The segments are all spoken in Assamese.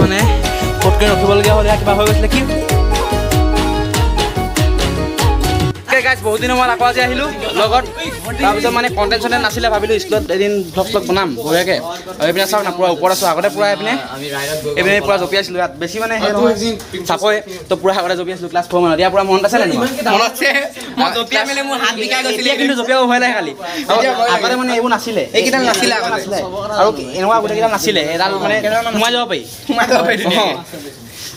মানে ফটকে ৰখিবলগীয়া হ'লে কিবা হৈ গৈছিলে কি গাইজ বহুত দিনৰ মূৰত আকৌ আজি আহিলোঁ লগত তাৰপিছত মানে কণ্টেণ্ট চণ্টেণ্ট নাছিলে ভাবিলোঁ স্কুলত এদিন ভ্লগ চ্লগ বনাম বঢ়িয়াকৈ আৰু এইপিনে চাওক না পূৰা ওপৰত আছোঁ আগতে পূৰা এইপিনে পূৰা জঁপিয়াইছিলোঁ ইয়াত বেছি মানে সেই নহয় চাপই তো পূৰা আগতে জঁপিয়াইছিলোঁ ক্লাছ 4 মানত ইয়াৰ পূৰা মনত আছে নে কিন্তু জঁপিয়াব ভয় লাগে খালি আগতে মানে এইবোৰ নাছিলে এইকেইটা নাছিলে আৰু এনেকুৱা গোটেইকেইটা নাছিলে এডাল মানে সোমাই যাব পাৰি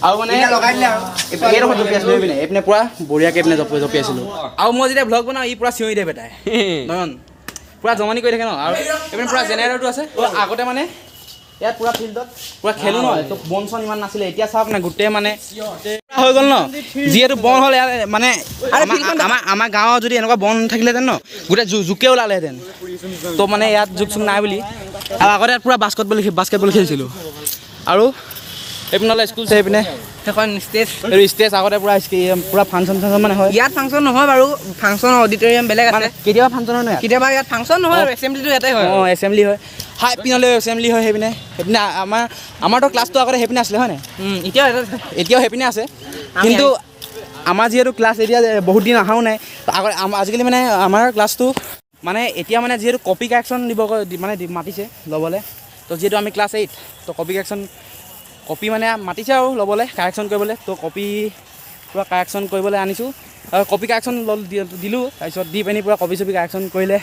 আৰু মানে এইডোখৰ জঁপিয়াইছিলোঁ এইপিনে এইপিনে পূৰা বঢ়িয়াকৈ এইপিনে জঁপিয়াইছিলোঁ আৰু মই যেতিয়া ভ্লগ বনাওঁ ই পূৰা চিঞৰি দিয়ে বেটাই নয়ন পূৰা জমনি কৰি থাকে ন আৰু এইপিনে পূৰা জেনেৰেটৰটো আছে আগতে মানে ইয়াত পূৰা ফিল্ডত পূৰা খেলোঁ নহয় তো বন চন ইমান নাছিলে এতিয়া চাওক না গোটেই মানে হৈ গ'ল ন যিহেতু বন হ'ল ইয়াত মানে আমাৰ গাঁৱত যদি এনেকুৱা বন থাকিলেহেঁতেন ন গোটেই জোকে ওলালেহেঁতেন তো মানে ইয়াত জোক চোক নাই বুলি আৰু আগতে ইয়াত পূৰা বাস্কেটবল খেলিছিলোঁ আৰু এইপিনে হ'লে স্কুল এইপিনে সেইখন ষ্টেজ আগতে পূৰা ফাংচন মানে হয় ইয়াত ফাংচন নহয় বাৰু ফাংচন অডিটৰিয়াম বেলেগ আছে কেতিয়াবা ফাংচন হয় নহয় কেতিয়াবা ইয়াত ফাংচন নহয় এছেম্বলিটো ইয়াতে হয় এছেম্বলি হয় হাই পিনলৈ এছেম্বলি হয় সেইপিনে আমাৰতো ক্লাছটো আগতে সেইপিনে আছিলে হয় নাই এতিয়াও সেইপিনে আছে কিন্তু আমাৰ যিহেতু ক্লাছ এতিয়া বহুত দিন অহাও নাই আগতে আজিকালি মানে আমাৰ ক্লাছটো মানে এতিয়া মানে যিহেতু কপি কাৰেকশ্যন দিব মানে মাতিছে ল'বলৈ তো যিহেতু আমি ক্লাছ 8 তো কপি মানে মাতিছে আৰু ল'বলৈ কাৰেকশ্যন কৰিবলৈ তো কপি পূৰা কাৰেকশ্যন কৰিবলৈ আনিছোঁ আৰু কপি কাৰেকশ্যন দিলোঁ তাৰপিছত দি পিনি পূৰা কপি চপি কাৰেকশ্যন কৰিলে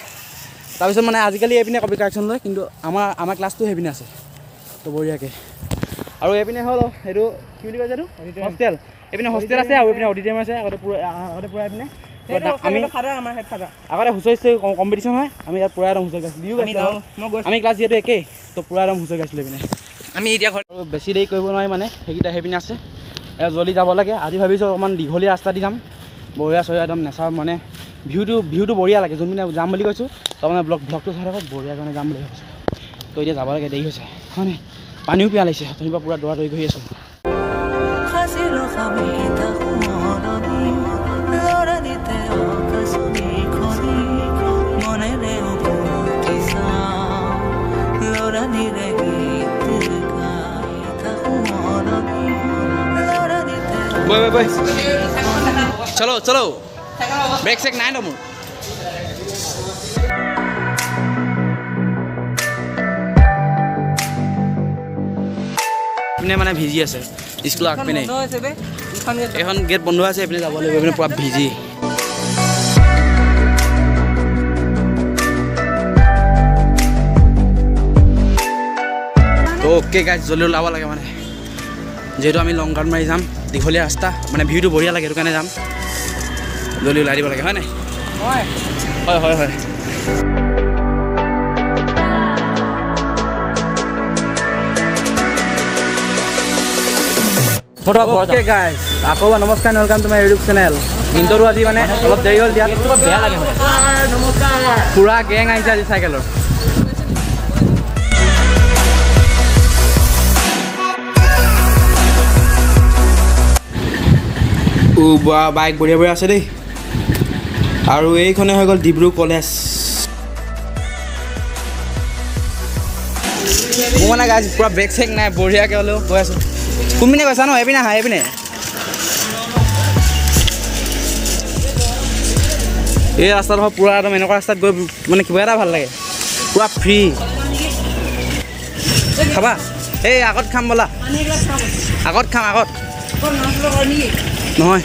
তাৰপিছত মানে আজিকালি এইপিনে কপি কাৰেকশ্যন লয় কিন্তু আমাৰ ক্লাছটো সেইপিনে আছে তো বঢ়িয়াকৈ আৰু এইপিনে হ'ল এইটো কি বুলি কৈছে এইটো হোষ্টেল এইপিনে হোষ্টেল আছে আৰু এইপিনে অডিটৰিয়াম আছে আগতে পূৰা এইপিনে আমি আগতে হুঁচৰি কম্পিটিশ্যন হয় আমি ইয়াত পূৰা একদম হুঁচৰি গাইছিলোঁ আমি ক্লাছ যিহেতু একেই তো পূৰা একদম হুঁচৰি গাইছিলোঁ এইপিনে আমি এতিয়া বেছি দেৰি কৰিব নোৱাৰি মানে সেইপিনে আছে জল্দি যাব লাগে আজি ভাবিছোঁ অকণমান দীঘলীয়া ৰাস্তা দি যাম বঢ়িয়া চঢ়িয়া একদম নেচাৰ মানে ভিউটো বঢ়িয়া লাগে যোনপিনে যাম বুলি কৈছোঁ তাৰমানে ভ্লগটো চাই থাকক বঢ়িয়া কাৰণে যাম বুলি ভাবিছোঁ তো এতিয়া যাব লাগে দেৰি হৈছে হয়নে পানীও পিয়াহ লাগিছে অথনিৰ পৰা পূৰা দৌৰি আছোঁ বই চলো ব্ৰেক চেক নাই ন মোৰ পিনে মানে ভিজি আছে স্কুলৰ আগপিনে এখন গেট বন্ধ আছে এইপিনে যাব লাগিব এইপিনে পূৰা ভিজি অ'কে গাইজ জল্দি ওলাব লাগে মানে যিহেতু আমি লং ৰাউণ্ড মাৰি যাম দীঘলীয়া ৰাস্তা মানে ভিউটো বঢ়িয়া লাগে সেইটো কাৰণে যাম জল্দি ওলাই দিব লাগে হয় নাই হয় Okay guys, আকৌ নমস্কাৰ welcome to my YouTube channel ইণ্ট্ৰটো আজি মানে অলপ দেৰি হ'ল দিয়াত বেয়া লাগে মানে পূৰা গেং আহিছে আজি চাইকেলৰ বাইক বঢ়িয়া আছে দেই আৰু এইখনে হৈ গ'ল ডিব্ৰু কলেজ মোৰ মানে গাইজ পূৰা ব্ৰেক চেক নাই বঢ়িয়াকৈ হ'লেও গৈ আছোঁ কোনপিনে গৈছা ন এইপিনে আহা এইপিনে এই ৰাস্তাডোখৰ পূৰা একদম এনেকুৱা ৰাস্তাত গৈ মানে কিবা এটা ভাল লাগে পূৰা ফ্ৰী খাবা এই আগত খাম বোলা আগত নহয়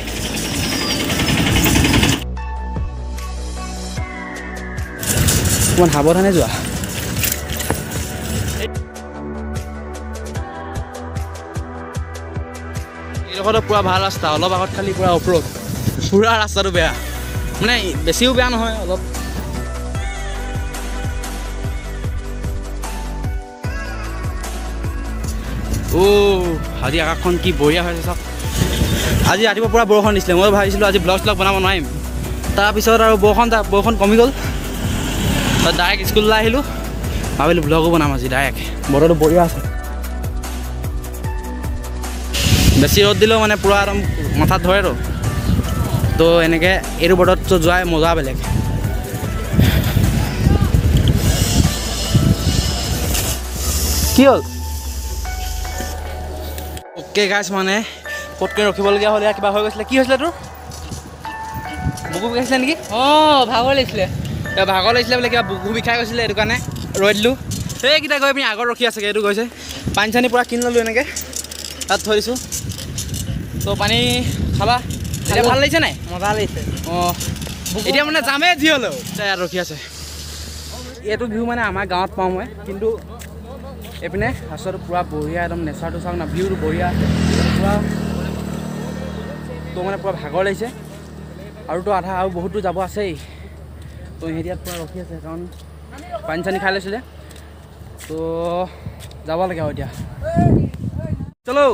অকণমান সাৱধানে যোৱা এইডোখৰতো পূৰা ভাল ৰাস্তা অলপ আগত খালি পূৰা অফৰোড পূৰা ৰাস্তাটো বেয়া মানে বেছিও বেয়া নহয় অলপ আজি আকাশখন কি বঢ়িয়া হৈছে চাওক আজি ৰাতিপুৱা পূৰা বৰষুণ দিছিলে মই ভাবিছিলোঁ আজি ব্লগ বনাব নোৱাৰিম তাৰপিছত আৰু বৰষুণ কমি গ'ল ডাইৰেক্ট স্কুললৈ আহিলোঁ ভাবিলোঁ ব্লগো বনাম আজি ডাইৰেক্ট বতৰটো বঢ়িয়া আছে বেছি ৰ'দ দিলেও মানে পূৰা একদম মাথাত ধৰেতো তো তো এনেকৈ এইটো বৰ্ডত যোৱাই মজা বেলেগ। কি হ'ল অ'কে গাইছ মানে ক'তকৈ ৰখিবলগীয়া হ'লে কিবা হৈ গৈছিলে। কি হৈছিলে তোৰ বুকু বিষাইছিলে নেকি? ভাগৰ লাগিছিলে ভাগৰ লাগিছিলে বোলে, কিবা বুকু বিষাই গৈছিলে, সেইটো কাৰণে ৰৈ দিলোঁ। সেইকেইটা গৈ পিনি আগত ৰখি আছেগৈ, এইটো গৈছে পানী চানী পূৰা কিনি ল'লোঁ এনেকৈ তাত থৈ দিছোঁ। তো পানী খালা এতিয়া ভাল লাগিছে নাই? মজা লাগিছে। অঁ এতিয়া মানে যামেই যি হ'লেও ইয়াত ৰখি আছে। এইটো ভিউ মানে আমাৰ গাঁৱত পাওঁ মই, কিন্তু এইপিনে ৰাস্তাটো পূৰা বঢ়িয়া, একদম নেচাৰটো চাওক না, ভিউটো বঢ়িয়া পূৰা। তো মানে পূৰা ভাগৰ লাগিছে আৰুতো আধা আৰু বহুতো যাব আছেই। তো সিহঁতি ইয়াত পূৰা ৰখি আছে কাৰণ পানী চানী খাই লৈছিলে। তো যাব লাগে আৰু এতিয়া চলো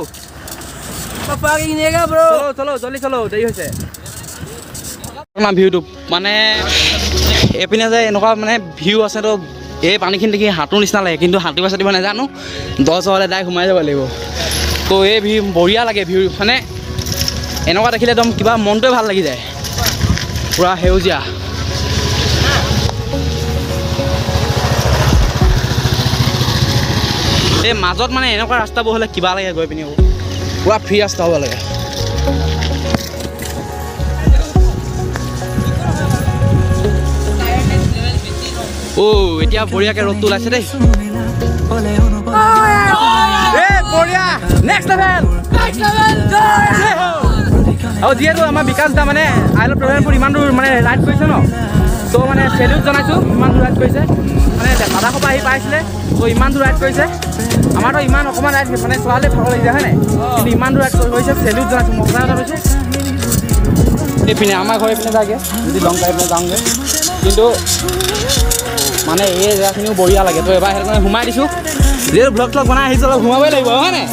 চলো জল্দি চলো, দেৰি হৈছে না। ভিউটো মানে এইপিনে যে এনেকুৱা মানে ভিউ আছে, তো এই পানীখিনি দেখি সাঁতোৰ নিচিনা লাগে, কিন্তু সাঁতুৰিব চাতুৰিব নাজানো, দহ হ'লে ডাইৰেক্ট সোমাই যাব লাগিব। তো এই ভিউ বঢ়িয়া লাগে, ভিউ মানে এনেকুৱা দেখিলে একদম কিবা মনটোৱে ভাল লাগি যায়, পূৰা সেউজীয়া। এই মাজত মানে এনেকুৱা ৰাস্তাবোৰ হ'লে কিবা লাগে গৈ পিনি, পূৰা ফ্ৰী ৰাস্তা হ'ব লাগে। এতিয়া বঢ়িয়াকৈ ৰ'দটো ওলাইছে দেই, বঢ়িয়া নেক্সট লেভেল। আৰু যিহেতু আমাৰ বিকাশ দা মানে আই লাভ ট্ৰেভেলপুৰ ইমান দূৰ মানে ৰাইড কৰিছে ন, তো মানে চেলিউট জনাইছোঁ, ইমান দূৰ ৰাইড কৰিছে। মানে লাডাখৰ পৰা আহি পাইছিলে, তো ইমান দূৰ ৰাইড কৰিছে। আমাৰতো ইমান অকণমান ৰাইড মানে চোৱালে ভাগৰ লাগি যায় হয় নাই, কিন্তু ইমান দূৰ ৰাইড কৰিছে, চেলিউট জনাইছোঁ, মজা এটা কৈছোঁ। এইপিনে আমাৰ ঘৰ এইপিনে যায়গৈ, যদি লং ড্ৰাইভলৈ যাওঁগৈ, কিন্তু মানে এই জেগাখিনিও বঢ়িয়া লাগে। তো এবাৰ সেইটো কাৰণে সোমাই দিছোঁ, যিহেতু ব্লগ চলগ বনাই আহিছোঁ, অলপ সোমাবই লাগিব হয় নাই?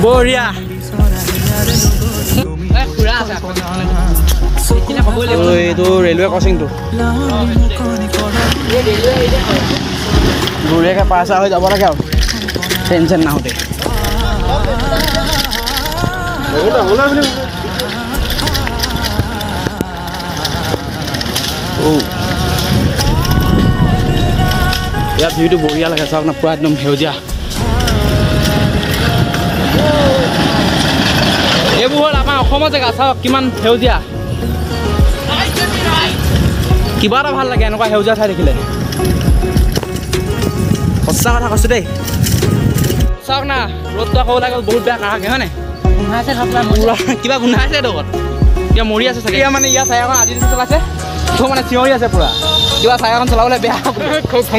বঢ়িয়া এইটো ৰেলৱে ক্ৰচিংটো বঢ়িয়াকৈ পাৰ চাৰ হৈ যাব লাগে আৰু টেনশ্যন নাহোঁতে। ইয়াত ভিউটো বঢ়িয়া লাগে, চাওক না, পূৰা একদম সেউজীয়া। এইবোৰ হ'ল আমাৰ অসমৰ জেগা, চাওক কিমান সেউজীয়া, কিবা এটা ভাল লাগে এনেকুৱা সেউজীয়া ঠাই দেখিলে। সঁচা কথা কৈছোঁ দেই। চাওক না, ৰ'দটো আকৌ ওলাই গ'ল, বহুত বেয়া কাঢ়াকৈ হয় নাই? কিবা গোন্ধাইছে লগত, কিবা মৰি আছে চাগে। মানে ইয়াৰ চায়াখন আজি দিন চলাইছে, তো মানে চিঞৰি আছে পূৰা, কিবা চায়াখন চলাবলৈ বেয়া।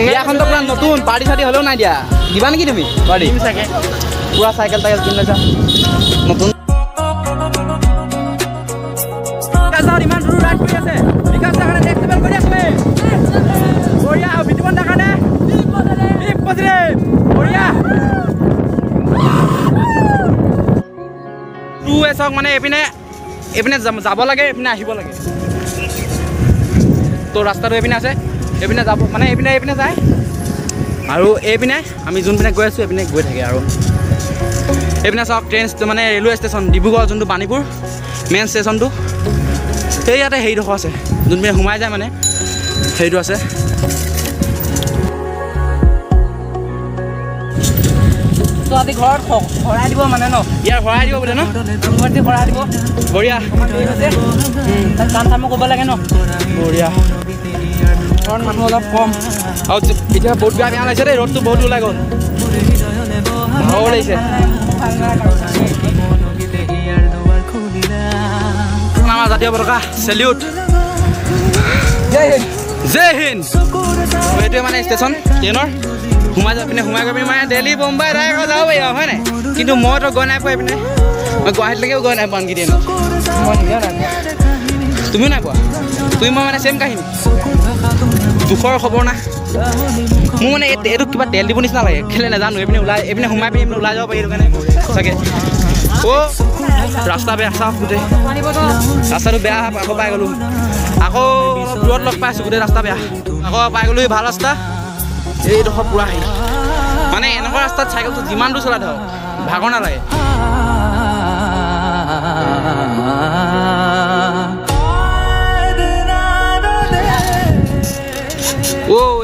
বিয়াখনতো পূৰা নতুন, পাৰ্টি চাৰ্টি হ'লেও নাই দিয়া, দিবা নেকি তুমি পাৰ্টি? চাগে পূৰা চাইকেল টাইকেল কিনি লৈছা নতুন। ইমান দূৰ ৰাইড কৰি আছে, বিকাশ দাৰ কাৰণে নেক্সট লেভেল কৰি আছে, বঢ়িয়া। বিতুপন দাৰ কাৰণে বঢ়িয়া। চাওক মানে এইপিনে যাব লাগে, এইপিনে আহিব লাগে। তো ৰাস্তাটো এইপিনে আছে, এইপিনে যাব মানে এইপিনে যায়, আৰু এইপিনে আমি যোনপিনে গৈ আছোঁ এইপিনে গৈ থাকে। আৰু এইপিনে চাওক ট্ৰেইন মানে ৰেলৱে ষ্টেচন, ডিব্ৰুগড় যোনটো বাণীপুৰ মেইন ষ্টেচনটো, সেই ইয়াতে হেৰিডোখৰ আছে, যোনপিনে সোমাই যায় মানে হেৰিটো আছে। তো আজি ঘৰত ভৰাই দিব মানে ন, ইয়াৰ ভৰাই দিব বোলে ন, ঘৰতে ভৰাই দিব, বঢ়িয়া। কাম চামো কৰিব লাগে ন, বঢ়িয়া। ঘৰত মানুহ অলপ কম, আৰু এতিয়া বহুত বেয়া লাগিছে দেই, ৰ'দটো বহুত ওলাই গ'ল, ভাগৰ লাগিছে। আমাৰ জাতীয় পতাকা চেলিউট, জয় হিন্দ। এইটোৱে মানে ষ্টেচন ট্ৰেইনৰ, সোমাই গৈ পিনে মানে দিল্লী বোম্বাই ডাইৰেক্ট যাব পাৰি আৰু হয় নাই? কিন্তু মইতো গৈ নাই পোৱা এইপিনে, মই গুৱাহাটীলৈকেও গৈ নাই পোৱা আনকি ট্ৰেইনত। মই নিজেও নাই, তুমিও নাই পোৱা? তুমি মই মানে ছেইম কাহিনী, দুখৰ খবৰ না। মোৰ মানে এইটো কিবা তেল দিব নিচিনা লাগে, কেলৈ নাজানো। এইপিনে সোমাই পিনি ওলাই যাব পাৰি, সেইটো কাৰণে চাগে। ৰাস্তা বেয়া, চাওক গোটেই ৰাস্তাটো বেয়া, আকৌ পাই গ'লোঁ। আকৌ অলপ দূৰত লগ পাইছোঁ, গোটেই ৰাস্তা বেয়া, আকৌ পাই গ'লোঁ ভাল ৰাস্তা। এইডোখৰ পূৰা মানে এনেকুৱা ৰাস্তাত চাইকেলটো যিমান দূৰ চলাই ধৰক ভাগৰ নালাগে।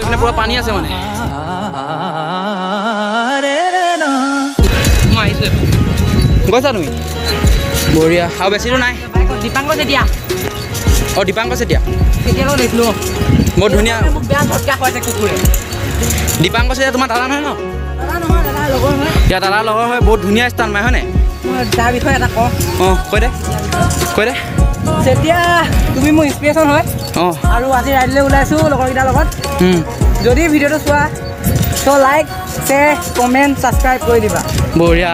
এইপিনে পুৰা পানী আছে মানে মই আহিছোঁ গৈছা তুমি বঢ়িয়া আৰু বেছি দূৰ নাই দীপাংকৰ যেতিয়া অঁ দীপাংকৰ চেতিয়া তেতিয়ালৈকে দেখিলোঁ বহুত ধুনীয়া মোক বেয়া ঝটকা খুৱাইছে কুকুৰে দীপাংকৰ চেতিয়া তোমাৰ দাদা নহয় ন দাদা নহয় দাদাৰ লগৰ নহয় এতিয়া দাদাৰ লগৰ হয় বহুত ধুনীয়া স্থান পায় হয়নে মই তাৰ বিষয়ে এটা কওঁ অঁ কৈ দে তেতিয়া তুমি মোৰ ইনস্পিৰেশ্যন হয় অঁ আৰু আজি ৰাইডলৈ ওলাইছোঁ লগৰকেইটাৰ লগত যদি ভিডিঅ'টো চোৱা ত' লাইক শ্বেয়াৰ কমেণ্ট ছাবস্ক্ৰাইব কৰি দিবা বঢ়িয়া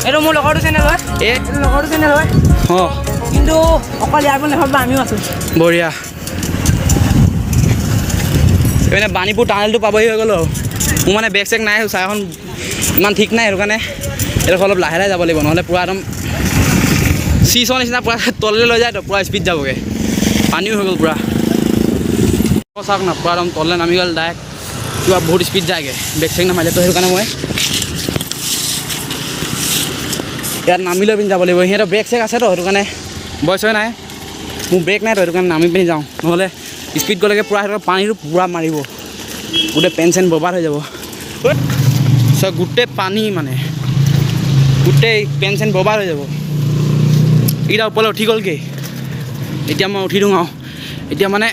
এইটো মোৰ লগৰটো চেনেল হয় এইটো লগৰটো চেনেল হয় অঁ কিন্তু অকল ইয়াৰ বুলি নাভাবিবা আমিও আছোঁ বঢ়িয়া এইপিনে বাণীপুৰ টানেলটো পাবহি হৈ গ'ল আৰু মোৰ মানে বেগ চেগ নাই চাইখন ইমান ঠিক নাই সেইটো কাৰণে এইডোখৰ অলপ লাহে লাহে যাব লাগিব নহ'লে পূৰা একদম চিচৰ নিচিনা পূৰা তললৈ লৈ যায় তো পূৰা স্পীড যাবগৈ পানীও হৈ গ'ল পূৰা চাওক না পূৰা একদম তললৈ নামি গ'ল ডাইৰেক্ট কিবা বহুত স্পীড যায়গৈ বেগ চেগ নামাৰিলে তো সেইটো কাৰণে মই ইয়াত নামি লৈ পিনি যাব লাগিব সিহঁতৰ ব্ৰেক চেক আছে তো সেইটো কাৰণে বয়স হয় নাই মোৰ ব্ৰেক নাই তো সেইটো কাৰণে নামি পিনি যাওঁ নহ'লে স্পীড গ'লেগে পূৰা সিহঁতৰ পানীটো পূৰা মাৰিব গোটেই পেন চেন বৰবাদ হৈ যাব গোটেই পানী মানে গোটেই পেন চেন বৰবাদ হৈ যাব এইকেইটা ওপৰলৈ উঠি গ'লগৈ এতিয়া মই উঠি দিওঁ আৰু এতিয়া মানে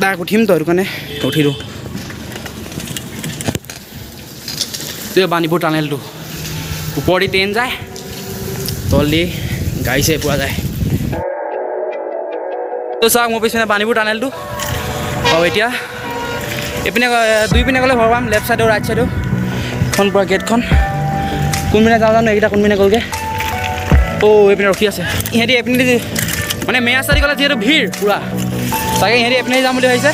ডাইৰেক্ট উঠিম তো সেইটো কাৰণে উঠি দিওঁ এইটো বাণীপুৰ টানেলটো ওপৰেদি ট্ৰেইন যায় তলদি গাড়ী চাই পোৱা যায় তো চাওক মোৰ পিছনে বাণীপুৰ টানেলটো আৰু এতিয়া এইপিনে দুই পিনে গ'লে ভগৱান লেফ্ট ছাইডেও ৰাইট ছাইডেও এখন পূৰা গেটখন কোনপিনে যাওঁ জানো এইকেইটা কোনপিনে গ'লগৈ এইপিনে ৰখি আছে ইহঁতি এইপিনে মানে মেইন ৰাস্তা দি গ'লে যিহেতু ভিৰ পূৰা চাগে ইহঁতি এইপিনে যাম বুলি ভাবিছে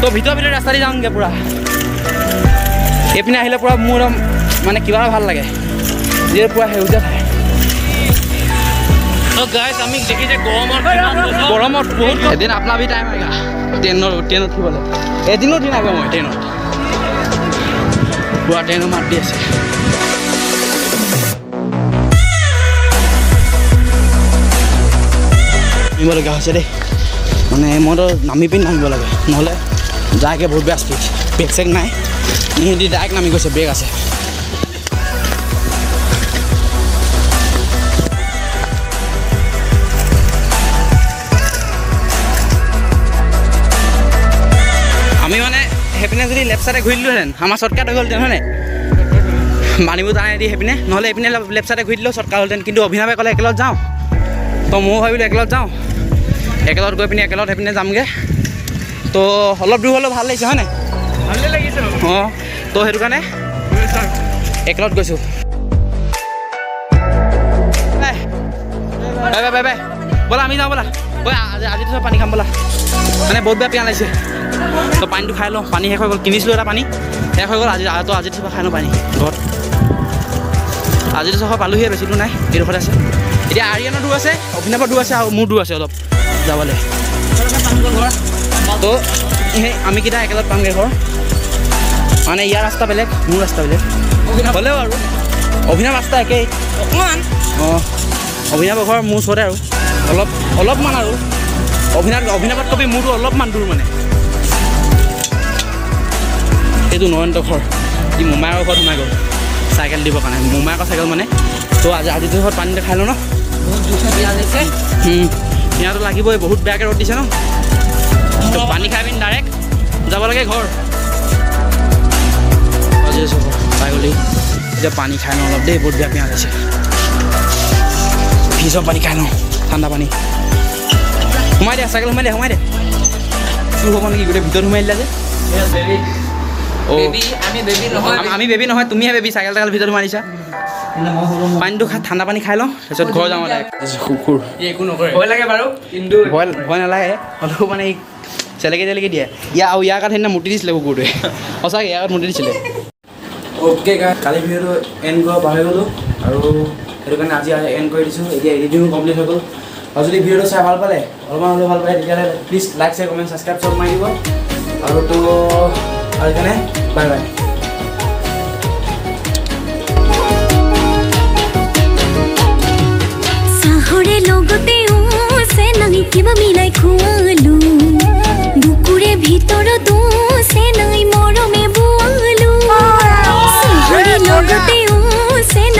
তো ভিতৰে ৰাস্তা দি যাওঁগৈ পূৰা এইপিনে আহিলে পূৰা মোৰ একদম মানে কিবা ভাল লাগে যিহেতু পূৰা সেউজীয়া ঠাই আমি দেখিছে গৰমত বহুত এদিন আপোনাৰ ভি টাইম আহেগা ট্ৰেইনত উঠিবলৈ এদিনো উঠি নাগৈ মই ট্ৰেইনত পূৰা ট্ৰেইনৰ মাত দি আছে নামিবলগীয়া হৈছে দেই মানে মইতো নামি পিনি নামিব লাগে নহ'লে যায়গৈ বহুত বেয়া স্পীড ব্ৰেক চেক নাই ইহঁতি ডাইৰেক্ট নামি গৈছে ব্ৰেক আছে আমি মানে সেইপিনে যদি লেফ্ট ছাইডে ঘূৰি দিলোহেঁতেন আমাৰ শ্বৰ্টকাট হৈ গ'লহেঁতেন হয়নে বাণীপুৰ টানেদি সেইপিনে নহ'লে এইপিনে লেফ্ট ছাইডে ঘূৰি দিলেও শ্বৰ্টকাট হ'লহেঁতেন কিন্তু অভিনৱে ক'লে একেলগত যাওঁ তো ময়ো ভাবিলোঁ একেলগত যাওঁ একেলগত গৈ পিনি একেলগত সেইপিনে যামগৈ তো অলপ দূৰ হ'লেও ভাল লাগিছে হয়নে ভালেই লাগিছে অঁ তো সেইটো কাৰণে একেলগত গৈছোঁ বাই বাই ব'লা আমি যাওঁ ব'লা আজিতো চব পানী খাম ব'লা মানে বহুত বেয়া পিয়াহ লাগিছে তো পানীটো খাই লওঁ পানী শেষ হৈ গ'ল কিনিছিলোঁ এটা পানী শেষ হৈ গ'ল আজিতো চব খাই লওঁ পানী ঘৰত আজিতো চব পালোহিয়ে বেছি দূৰ নাই এইডোখৰত আছে এতিয়া আৰিয়ানৰ দূৰ আছে অভিনৱৰ দূৰ আছে আৰু মোৰ দূৰ আছে অলপ যাবলৈ তো সেই আমিকেইটা একেলগত পামগৈ ঘৰ মানে ইয়াৰ ৰাস্তা বেলেগ মোৰ ৰাস্তা বেলেগ হ'লেও আৰু অভিনৱ ৰাস্তা একেই অকণমান অঁ অভিনৱৰ ঘৰ মোৰ ওচৰতে আৰু অলপমান আৰু অভিনৱত কবি মোৰতো অলপমান দূৰ মানে এইটো নয়ন্ত ঘৰ ই মোমায়েকৰ ঘৰত সোমাই গ'ল চাইকেল দিবৰ কাৰণে মোমায়েকৰ চাইকেল মানে তো আজিতো ঘৰত পানী খাই লওঁ ন বহুত জোৰছে বিয়া লাগিছে ইয়াতো লাগিবই বহুত বেয়াকৈ ৰ'দ দিছে ন তো পানী খাই পিনি ডাইৰেক্ট যাব লাগে ঘৰ আজিছোঁ পাই গ'লি এতিয়া পানী খাই লওঁ অলপ দেই বহুত বেয়া পিঁয়াজ আছে ফ্ৰিজৰ পানী খাই লওঁ ঠাণ্ডা পানী সোমাই দে চাইকেল সোমাই দে চুৰ হ'ব নেকি গোটেই ভিতৰত সোমাই দিলা যে আমি বেবী নহয় তুমিহে বেবী চাইকেল টাইকেল ভিতৰত মাৰিছা পানীটো ঠাণ্ডা পানী খাই লওঁ তাৰপিছত ঘৰ যাওঁ কুকুৰ একো নকৰে ভয় লাগে বাৰু কিন্তু ভয় নালাগে হ'লেও মানে চেলেকি দিয়ে ইয়াৰ গাত সেইদিনা মুটি দিছিলে কুকুৰটোৱে সঁচাকৈ ইয়াৰ গাত মুটি দিছিলে অ'কে কালি ভিডিঅ'টো এণ্ড কৰিব পাহৰি গ'লোঁ আৰু সেইটো কাৰণে আজি এণ্ড কৰি দিছোঁ এতিয়া এডিটিঙো কমপ্লিট হৈ গ'ল আৰু যদি ভিডিঅ'টো চাই ভাল পালে অলপমান হ'লেও ভাল পালে তেতিয়াহ'লে please like share comment subscribe চব মাৰি দিব আৰু তো আৰু সেইকাৰণে বাই বাই साहरे लोग কিবা মিলাই খোৱা